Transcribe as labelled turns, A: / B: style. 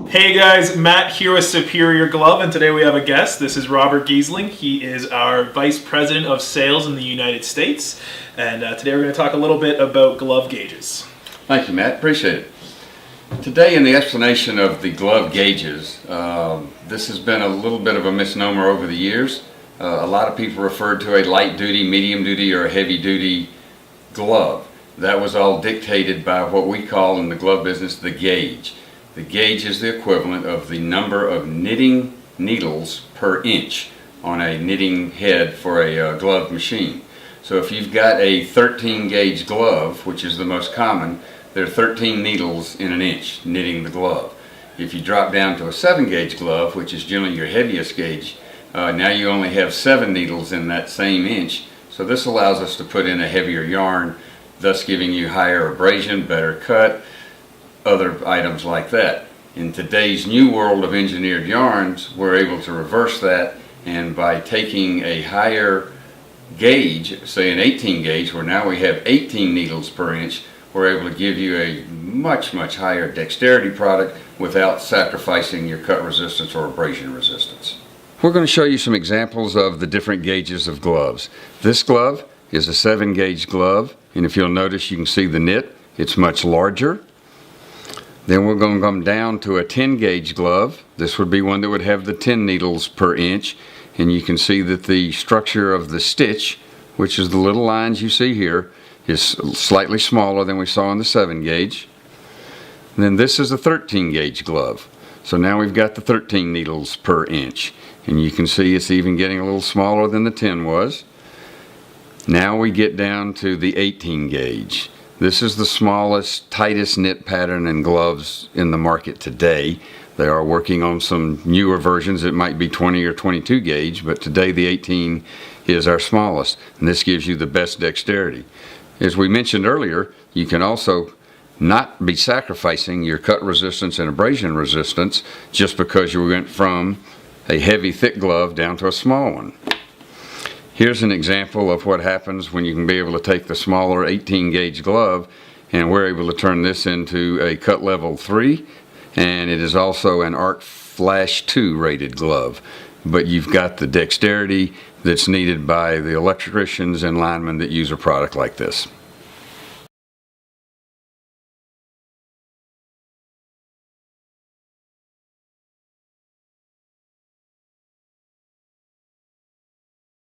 A: Hey guys, Matt here with Superior Glove, and today we have a guest. This is Robert Giesling. He is our Vice President of Sales in the United States, and today we're going to talk a little bit about glove gauges.
B: Thank you, Matt. Appreciate it. Today, in the explanation of the glove gauges, this has been a little bit of a misnomer over the years. A lot of people referred to a light-duty, medium-duty, or a heavy-duty glove. That was all dictated by what we call in the glove business the gauge. The gauge is the equivalent of the number of knitting needles per inch on a knitting head for a glove machine. So if you've got a 13 gauge glove, which is the most common, there are 13 needles in an inch knitting the glove. If you drop down to a 7 gauge glove, which is generally your heaviest gauge, now you only have 7 needles in that same inch. So this allows us to put in a heavier yarn, thus giving you higher abrasion, better cut, other items like that. In today's new world of engineered yarns, we're able to reverse that, and by taking a higher gauge, say an 18 gauge, where now we have 18 needles per inch, we're able to give you a much higher dexterity product without sacrificing your cut resistance or abrasion resistance. We're going to show you some examples of the different gauges of gloves. This glove is a 7 gauge glove, and if you'll notice, you can see the knit. It's much larger. Then we're going to come down to a 10 gauge glove. This would be one that would have the 10 needles per inch, and you can see that the structure of the stitch, which is the little lines you see here, is slightly smaller than we saw in the 7 gauge. And then this is a 13 gauge glove. So now we've got the 13 needles per inch, and you can see it's even getting a little smaller than the 10 was. Now we get down to the 18 gauge. This is the smallest, tightest knit pattern in gloves in the market today. They are working on some newer versions. It might be 20 or 22 gauge, but today the 18 is our smallest, and this gives you the best dexterity. As we mentioned earlier, you can also not be sacrificing your cut resistance and abrasion resistance just because you went from a heavy, thick glove down to a small one. Here's an example of what happens when you can be able to take the smaller 18 gauge glove, and we're able to turn this into a cut level 3, and it is also an Art Flash 2 rated glove. But you've got the dexterity that's needed by the electricians and linemen that use a product like this.